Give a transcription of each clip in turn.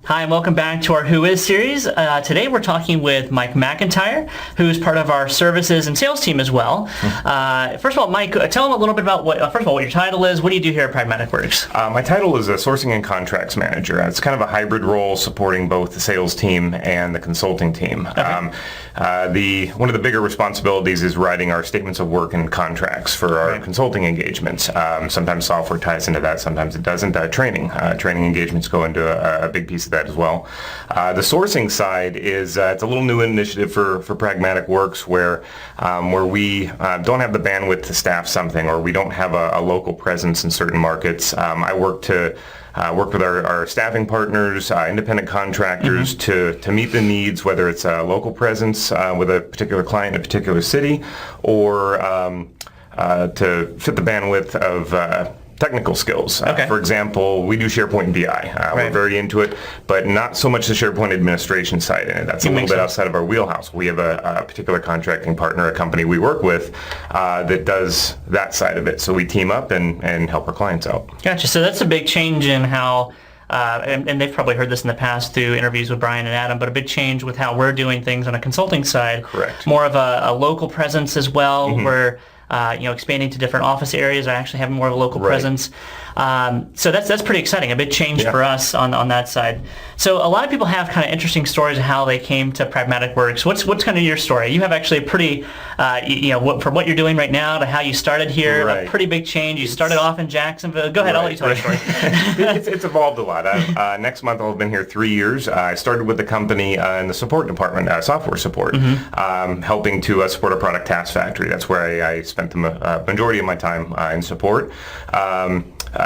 Hi, and welcome back to our Who Is series. Today we're talking with Mike McIntyre, who's part of our services and sales team as well. First of all, Mike, tell them a little bit about what your title is. What do you do here at Pragmatic Works? My title is a sourcing and contracts manager. It's kind of a hybrid role supporting both the sales team and the consulting team. Okay. One of the bigger responsibilities is writing our statements of work and contracts for our consulting engagements. Sometimes software ties into that, sometimes it doesn't. Training engagements go into a big piece of that as well. The sourcing side is it's a little new initiative for Pragmatic Works where we don't have the bandwidth to staff something, or we don't have a local presence in certain markets. I work with our staffing partners, independent contractors to meet the needs, whether it's a local presence with a particular client in a particular city, or to fit the bandwidth of technical skills. For example, we do SharePoint and BI. We're very into it, but not so much the SharePoint administration side in it. That's a little bit outside of our wheelhouse. We have a particular contracting partner, a company we work with, that does that side of it. So we team up and help our clients out. Gotcha. So that's a big change in how, and they've probably heard this in the past through interviews with Brian and Adam, but a big change with how we're doing things on a consulting side. Correct. More of a local presence as well, where expanding to different office areas, or actually having more of a local presence. So that's pretty exciting. A big change for us on that side. So a lot of people have kind of interesting stories of how they came to Pragmatic Works. What's kind of your story? You have actually a pretty, from what you're doing right now to how you started here, a pretty big change. You started off in Jacksonville. Go ahead, I'll let you tell your story. It's evolved a lot. Next month I'll have been here 3 years. I started with the company in the support department, software support, helping to support a product task factory. That's where I spent the majority of my time in support.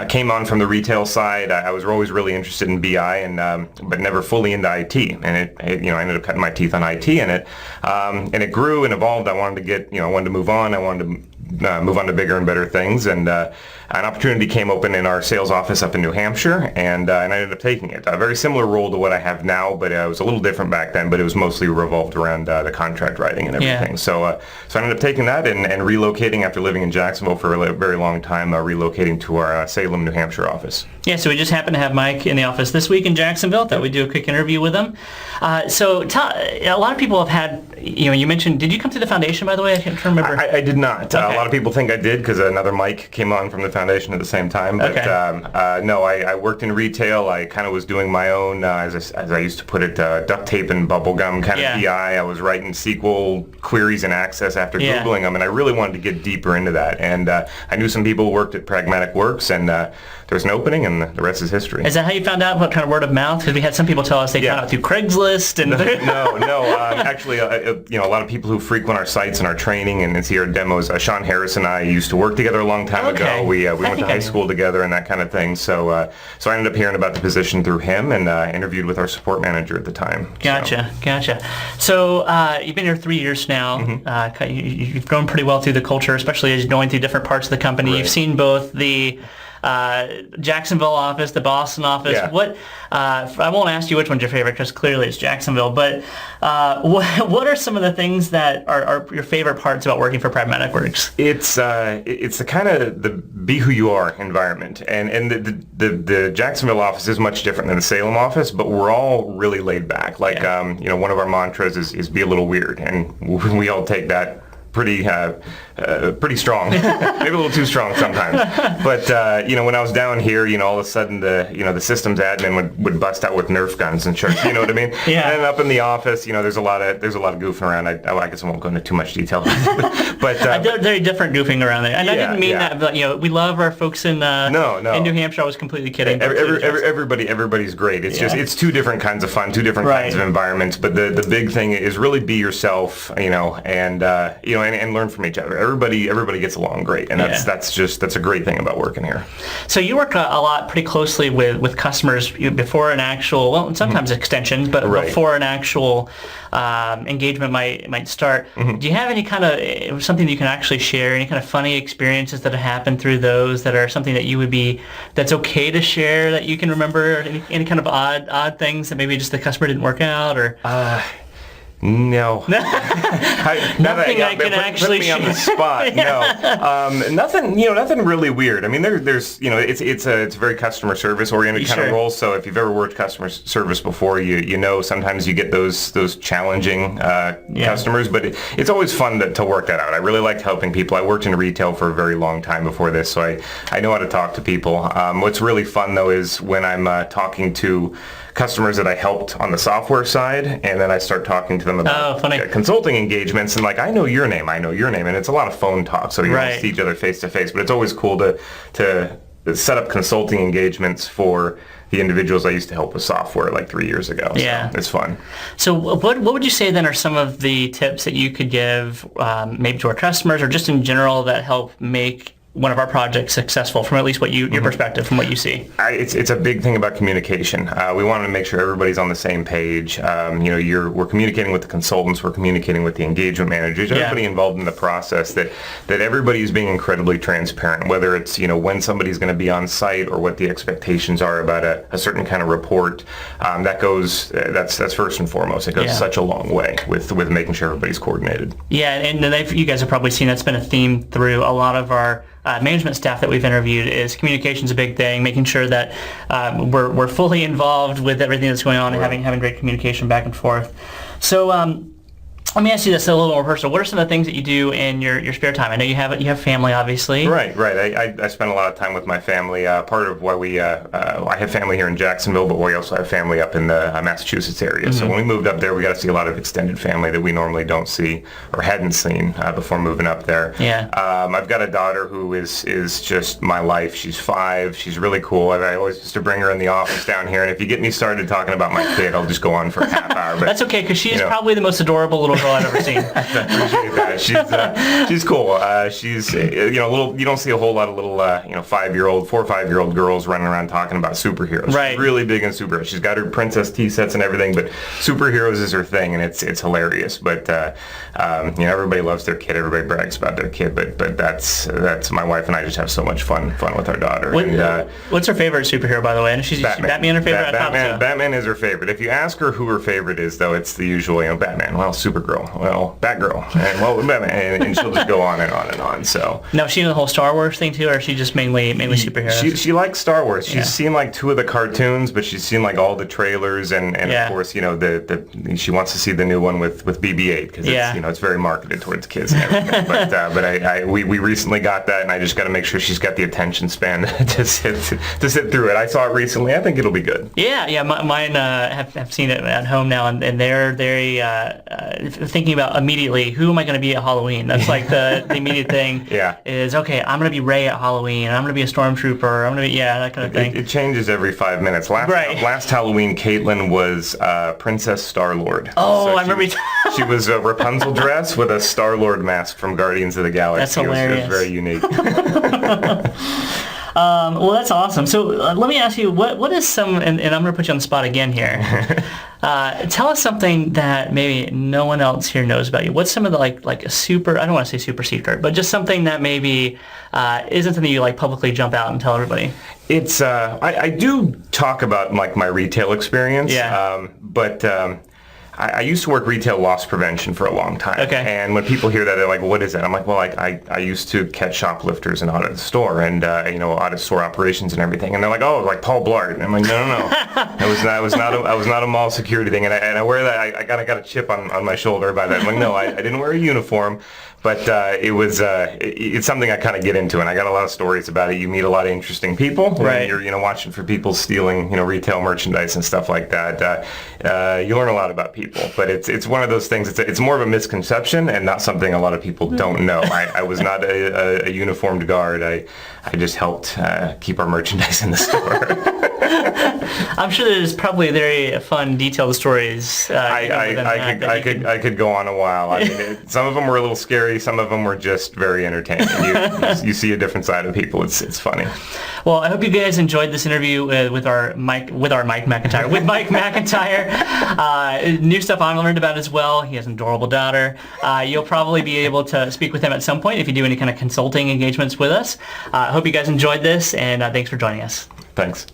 Came on from the retail side. I was always really interested in BI, but never fully into IT. And I ended up cutting my teeth on IT in it. And it grew and evolved. I wanted to move on. I wanted to move on to bigger and better things. And an opportunity came open in our sales office up in New Hampshire, and I ended up taking it. A very similar role to what I have now, but it was a little different back then. But it was mostly revolved around the contract writing and everything. So I ended up taking that and relocating after living in Jacksonville for a very long time, relocating to our Salem, New Hampshire office. Yeah, so we just happened to have Mike in the office this week in Jacksonville. Thought we'd do a quick interview with him. So a lot of people have had, you mentioned, did you come through the foundation, by the way? I can't remember. I did not. A lot of people think I did because another Mike came on from the foundation at the same time. But no, I worked in retail. I kind of was doing my own, as I used to put it, duct tape and bubble gum kind of PI. I was writing SQL queries and Access after Googling them, and I really wanted to get deeper into that. And I knew some people who worked at Pragmatic Works, and there was an opening, and the rest is history. Is that how you found out? What kind of word of mouth? Because we had some people tell us they found out through Craigslist. And No. Actually, a lot of people who frequent our sites and our training and see our demos. Sean Harris and I used to work together a long time ago. We went to high school together and that kind of thing. So I ended up hearing about the position through him and interviewed with our support manager at the time. Gotcha. So you've been here 3 years now. You've grown pretty well through the culture, especially as you're going through different parts of the company. You've seen both the Jacksonville office, the Boston office. I won't ask you which one's your favorite because clearly it's Jacksonville, but what are some of the things that are your favorite parts about working for Pragmatic Works? It's the kind of the be who you are environment, and the Jacksonville office is much different than the Salem office, but we're all really laid back. Like one of our mantras is be a little weird, and we all take that pretty strong, maybe a little too strong sometimes. But when I was down here, all of a sudden the systems admin would bust out with Nerf guns and shirts. You know what I mean? And up in the office, there's a lot of goofing around. I guess I won't go into too much detail. But very different goofing around there. And I didn't mean that. But we love our folks in in New Hampshire. I was completely kidding. Everybody's great. It's just it's two different kinds of fun, two different kinds of environments. But the big thing is really be yourself. And learn from each other. Everybody gets along great, and that's a great thing about working here. So you work a lot pretty closely with customers before an actual, sometimes extensions, but before an actual engagement might start. Do you have any kind of something that you can actually share? Any kind of funny experiences that have happened through those that are something that that's okay to share that you can remember? Any kind of odd things that maybe just the customer didn't work out or? No. Nothing I can actually put me on the spot. No. Nothing really weird. I mean, there's it's a very customer service oriented kind of role. So if you've ever worked customer service before, you know sometimes you get those challenging customers, but it's always fun to work that out. I really liked helping people. I worked in retail for a very long time before this, so I know how to talk to people. What's really fun though is when I'm talking to customers that I helped on the software side, and then I start talking to them about consulting engagements, and like, I know your name, and it's a lot of phone talk, so you don't see each other face to face, but it's always cool to set up consulting engagements for the individuals I used to help with software like 3 years ago. So it's fun. So what would you say then are some of the tips that you could give maybe to our customers or just in general that help make one of our projects successful from at least what your perspective, from what you see? It's a big thing about communication. We want to make sure everybody's on the same page. We're communicating with the consultants, we're communicating with the engagement managers, everybody involved in the process, that everybody's being incredibly transparent, whether it's when somebody's going to be on site or what the expectations are about a certain kind of report. That's first and foremost. It goes such a long way with making sure everybody's coordinated. Yeah, and you guys have probably seen that's been a theme through a lot of our management staff that we've interviewed. Is communication's a big thing, making sure that we're fully involved with everything that's going on and having great communication back and forth. So let me ask you this a little more personal. What are some of the things that you do in your spare time? I know you have family, obviously. Right. I spend a lot of time with my family. Part of why I have family here in Jacksonville, but we also have family up in the Massachusetts area. So when we moved up there, we got to see a lot of extended family that we normally don't see or hadn't seen before moving up there. Yeah. I've got a daughter who is just my life. She's 5. She's really cool. I always used to bring her in the office down here, and if you get me started talking about my kid, I'll just go on for a half hour. But that's okay, because she is probably the most adorable little girl I've ever seen. I appreciate that. She's cool. She's little. You don't see a whole lot of little 4 or 5 year old girls running around talking about superheroes. Right. She's really big in superheroes. She's got her princess tea sets and everything, but superheroes is her thing, and it's hilarious. But everybody loves their kid. Everybody brags about their kid. But that's my wife and I just have so much fun with our daughter. What's her favorite superhero, by the way? And she's Batman her favorite. Batman is her favorite. If you ask her who her favorite is, though, it's the usual. Batman. Well, Supergirl. Well, Batgirl. And Batman. And she'll just go on and on and on. So now, is she in the whole Star Wars thing too, or is she just mainly superheroes? She likes Star Wars. She's seen like 2 of the cartoons, but she's seen like all the trailers, and of course, she wants to see the new one with BB-8 because it's very marketed towards kids and everything. But we recently got that, and I just got to make sure she's got the attention span to sit through it. I saw it recently. I think it'll be good. Yeah. Mine have seen it at home now, and they're very thinking about immediately, who am I going to be at Halloween? That's like the immediate thing. Is okay, I'm going to be Ray at Halloween. I'm going to be a stormtrooper. I'm going to be that kind of thing. It changes every 5 minutes. Last Halloween, Caitlin was Princess Star-Lord. Oh, so I remember. She was a Rapunzel dress with a Star-Lord mask from Guardians of the Galaxy. That's hilarious. It was very unique. Well, that's awesome. So let me ask you, what is some, and I'm going to put you on the spot again here. Tell us something that maybe no one else here knows about you. What's some of the like a super, I don't want to say super secret, but just something that maybe isn't something you like publicly jump out and tell everybody? It's I do talk about like my retail experience. But I used to work retail loss prevention for a long time. Okay. And when people hear that, they're like, what is that? I'm like, well, I used to catch shoplifters and audit the store and, audit store operations and everything. And they're like, oh, like Paul Blart. And I'm like, no. I was not a mall security thing. And I wear that. I got a chip on my shoulder by that. I'm like, no, I didn't wear a uniform. But it's something I kind of get into, and I got a lot of stories about it. You meet a lot of interesting people. Right. You're watching for people stealing retail merchandise and stuff like that. You learn a lot about people, but it's one of those things. It's more of a misconception and not something a lot of people don't know. I was not a uniformed guard. I just helped keep our merchandise in the store. I'm sure there's probably very fun, detailed stories. I could go on a while. I mean, some of them were a little scary. Some of them were just very entertaining. You see a different side of people. It's funny. Well, I hope you guys enjoyed this interview with Mike McIntyre. New stuff I learned about as well. He has an adorable daughter. You'll probably be able to speak with him at some point if you do any kind of consulting engagements with us. I hope you guys enjoyed this, and thanks for joining us. Thanks.